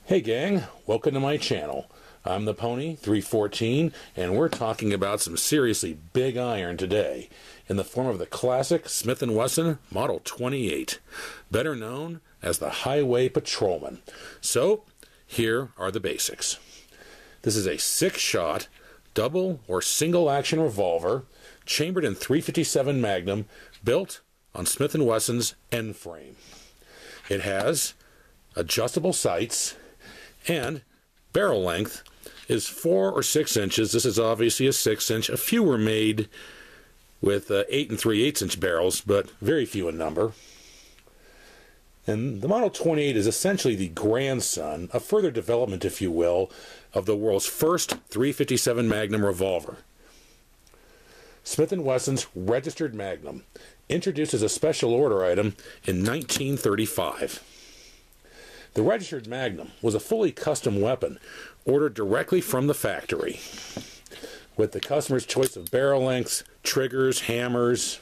Hey gang, welcome to my channel. I'm the Pony 314 and we're talking about some seriously big iron today in the form of the classic Smith & Wesson Model 28, better known as the Highway Patrolman. So, here are the basics. This is a 6-shot double or single action revolver chambered in .357 Magnum built on Smith & Wesson's end frame. It has adjustable sights and barrel length is 4 or 6 inches. This is obviously a 6-inch. A few were made with 8 3/8-inch barrels, but very few in number. And the Model 28 is essentially the grandson, a further development, if you will, of the world's first .357 Magnum revolver. Smith & Wesson's registered Magnum, introduced as a special order item in 1935. The registered Magnum was a fully custom weapon ordered directly from the factory, with the customer's choice of barrel lengths, triggers, hammers,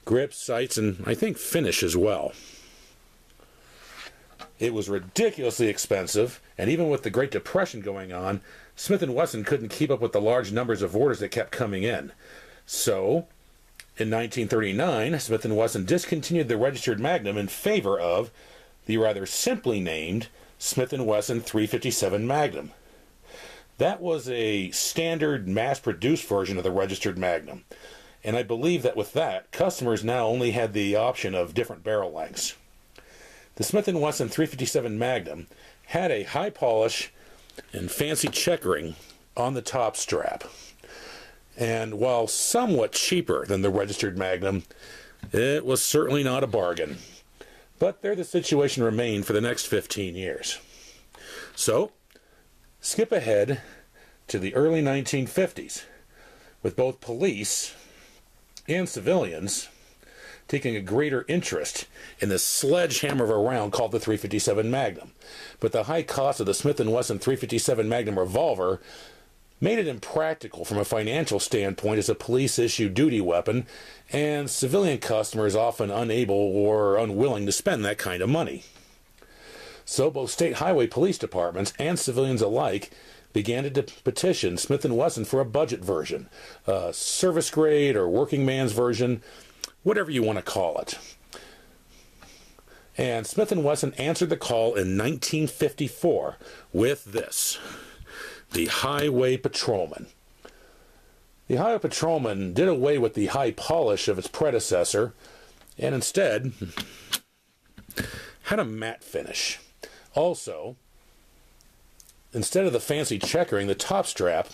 grips, sights, and I think finish as well. It was ridiculously expensive, and even with the Great Depression going on, Smith & Wesson couldn't keep up with the large numbers of orders that kept coming in. So, in 1939, Smith & Wesson discontinued the registered Magnum in favor of the rather simply named Smith & Wesson .357 Magnum. That was a standard mass-produced version of the registered Magnum, and I believe that with that, customers now only had the option of different barrel lengths. The Smith & Wesson .357 Magnum had a high polish and fancy checkering on the top strap, and while somewhat cheaper than the registered Magnum, it was certainly not a bargain. But there the situation remained for the next 15 years. So, skip ahead to the early 1950s, with both police and civilians taking a greater interest in this sledgehammer of a round called the .357 Magnum. But the high cost of the Smith & Wesson .357 Magnum revolver made it impractical from a financial standpoint as a police-issue duty weapon, and civilian customers often unable or unwilling to spend that kind of money. So both state highway police departments and civilians alike began to petition Smith & Wesson for a budget version, a service grade or working man's version, whatever you want to call it. And Smith & Wesson answered the call in 1954 with this: the Highway Patrolman. The Highway Patrolman did away with the high polish of its predecessor and instead had a matte finish. Also, instead of the fancy checkering, the top strap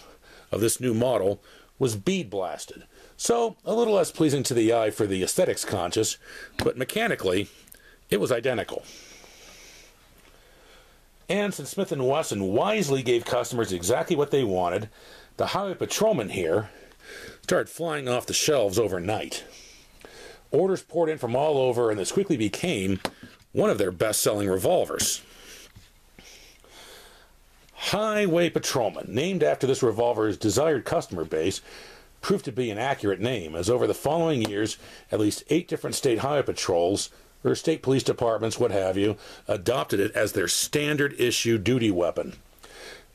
of this new model was bead blasted. So, a little less pleasing to the eye for the aesthetics conscious, but mechanically, it was identical. And since Smith & Wesson wisely gave customers exactly what they wanted, the Highway Patrolman here started flying off the shelves overnight. Orders poured in from all over, and this quickly became one of their best-selling revolvers. Highway Patrolman, named after this revolver's desired customer base, proved to be an accurate name, as over the following years, at least 8 different state highway patrols, or state police departments, what have you, adopted it as their standard issue duty weapon.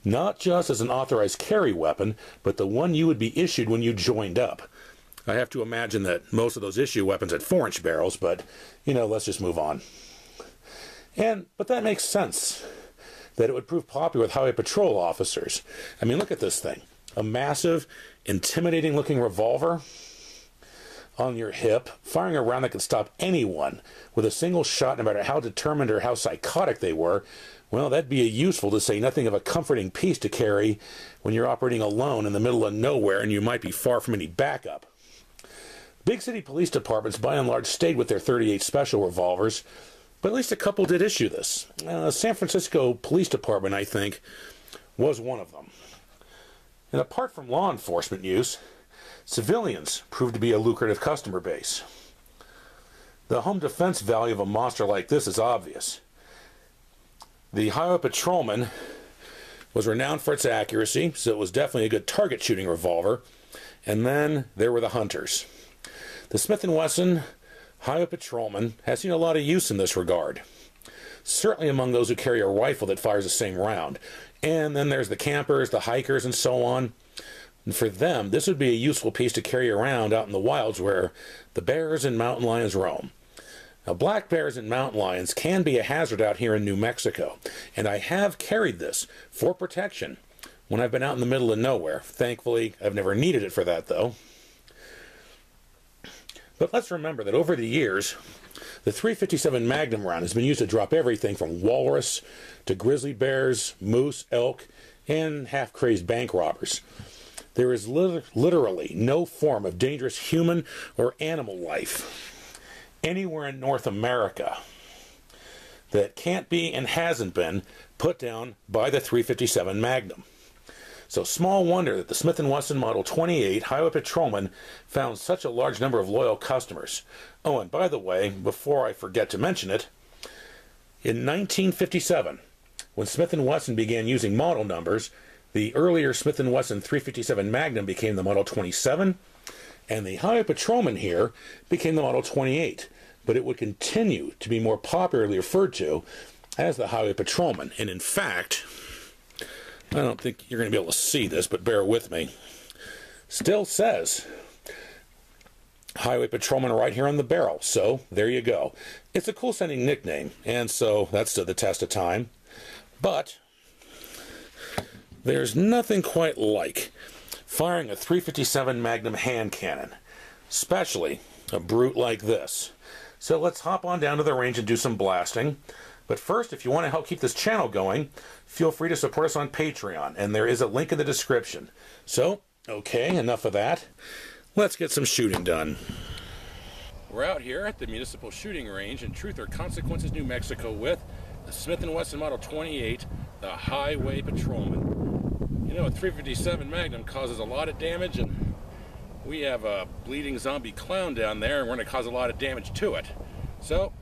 Not just as an authorized carry weapon, but the one you would be issued when you joined up. I have to imagine that most of those issue weapons had 4-inch barrels, but, let's just move on. But that makes sense, that it would prove popular with highway patrol officers. I mean, look at this thing. A massive, intimidating-looking revolver on your hip, firing a round that could stop anyone with a single shot, no matter how determined or how psychotic they were. Well, that'd be a useful, to say nothing of a comforting piece to carry when you're operating alone in the middle of nowhere and you might be far from any backup. Big city police departments, by and large, stayed with their .38 special revolvers, but at least a couple did issue this. San Francisco Police Department, I think, was one of them. And apart from law enforcement use, civilians proved to be a lucrative customer base. The home defense value of a monster like this is obvious. The Highway Patrolman was renowned for its accuracy, so it was definitely a good target shooting revolver. And then there were the hunters. The Smith & Wesson Highway Patrolman has seen a lot of use in this regard. certainly among those who carry a rifle that fires the same round. And then there's the campers, the hikers, and so on. And for them, this would be a useful piece to carry around out in the wilds where the bears and mountain lions roam. Now, black bears and mountain lions can be a hazard out here in New Mexico, and I have carried this for protection when I've been out in the middle of nowhere. Thankfully, I've never needed it for that, though. But let's remember that over the years, the .357 Magnum round has been used to drop everything from walrus to grizzly bears, moose, elk, and half-crazed bank robbers. There is literally no form of dangerous human or animal life anywhere in North America that can't be and hasn't been put down by the .357 Magnum. So small wonder that the Smith & Wesson Model 28 Highway Patrolman found such a large number of loyal customers. Oh, and by the way, before I forget to mention it, in 1957, when Smith & Wesson began using model numbers, the earlier Smith & Wesson .357 Magnum became the Model 27, and the Highway Patrolman here became the Model 28. But it would continue to be more popularly referred to as the Highway Patrolman. And in fact, I don't think you're going to be able to see this, but bear with me. Still says Highway Patrolman right here on the barrel. So there you go. It's a cool sounding nickname, and so that stood the test of time. But there's nothing quite like firing a .357 Magnum hand cannon, especially a brute like this. So let's hop on down to the range and do some blasting. But first, if you want to help keep this channel going, feel free to support us on Patreon, and there is a link in the description. So, okay, enough of that. Let's get some shooting done. We're out here at the Municipal Shooting Range in Truth or Consequences, New Mexico with the Smith & Wesson Model 28, the Highway Patrolman. You know, a .357 Magnum causes a lot of damage, and we have a bleeding zombie clown down there, and we're going to cause a lot of damage to it. So,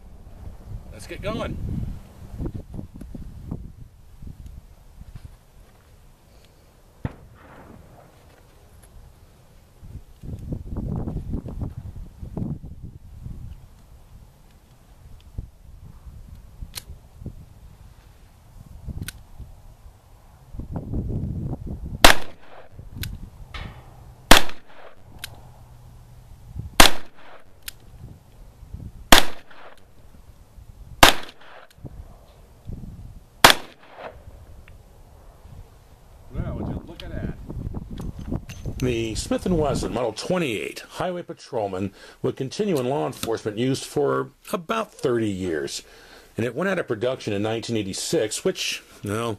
let's get going. The Smith & Wesson Model 28 Highway Patrolman would continue in law enforcement use for about 30 years. And it went out of production in 1986, which, well,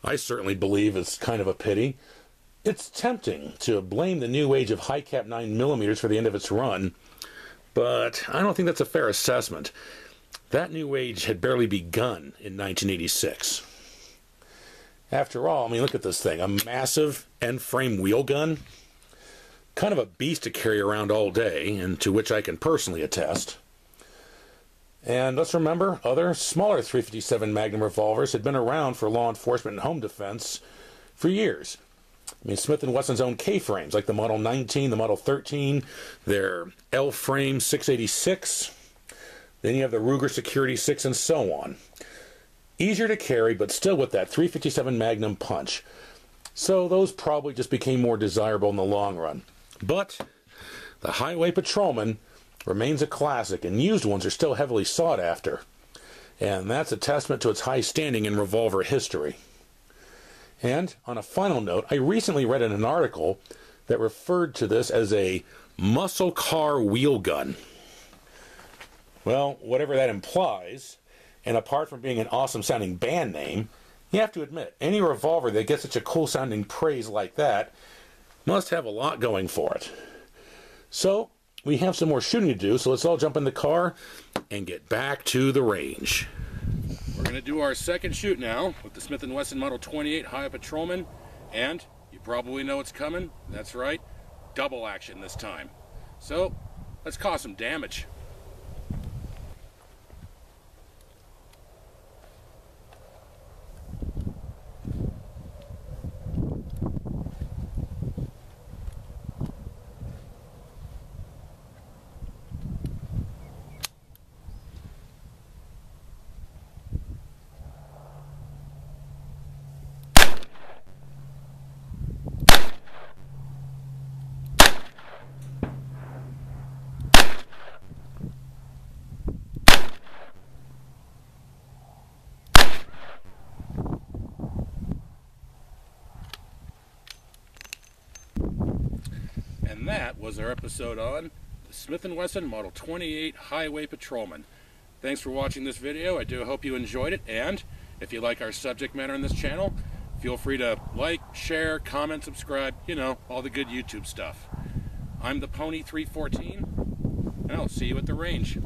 I certainly believe is kind of a pity. It's tempting to blame the new age of high-cap 9mm for the end of its run, but I don't think that's a fair assessment. That new age had barely begun in 1986. After all, I mean, look at this thing. A massive end-frame wheel gun. Kind of a beast to carry around all day, and to which I can personally attest. And let's remember, other smaller .357 Magnum revolvers had been around for law enforcement and home defense for years. I mean, Smith & Wesson's own K-frames, like the Model 19, the Model 13, their L-frame 686. Then you have the Ruger Security 6, and so on. Easier to carry, but still with that .357 Magnum punch. So those probably just became more desirable in the long run. But the Highway Patrolman remains a classic, and used ones are still heavily sought after. And that's a testament to its high standing in revolver history. And on a final note, I recently read in an article that referred to this as a muscle car wheel gun. Well, whatever that implies. And apart from being an awesome-sounding band name, you have to admit, any revolver that gets such a cool-sounding praise like that must have a lot going for it. So, we have some more shooting to do, so let's all jump in the car and get back to the range. We're going to do our second shoot now with the Smith & Wesson Model 28 Highway Patrolman, and you probably know what's coming. That's right, double action this time. So, let's cause some damage. And that was our episode on the Smith & Wesson Model 28 Highway Patrolman. Thanks for watching this video. I do hope you enjoyed it, and if you like our subject matter on this channel, feel free to like, share, comment, subscribe, you know, all the good YouTube stuff. I'm the Pony 314, and I'll see you at the range.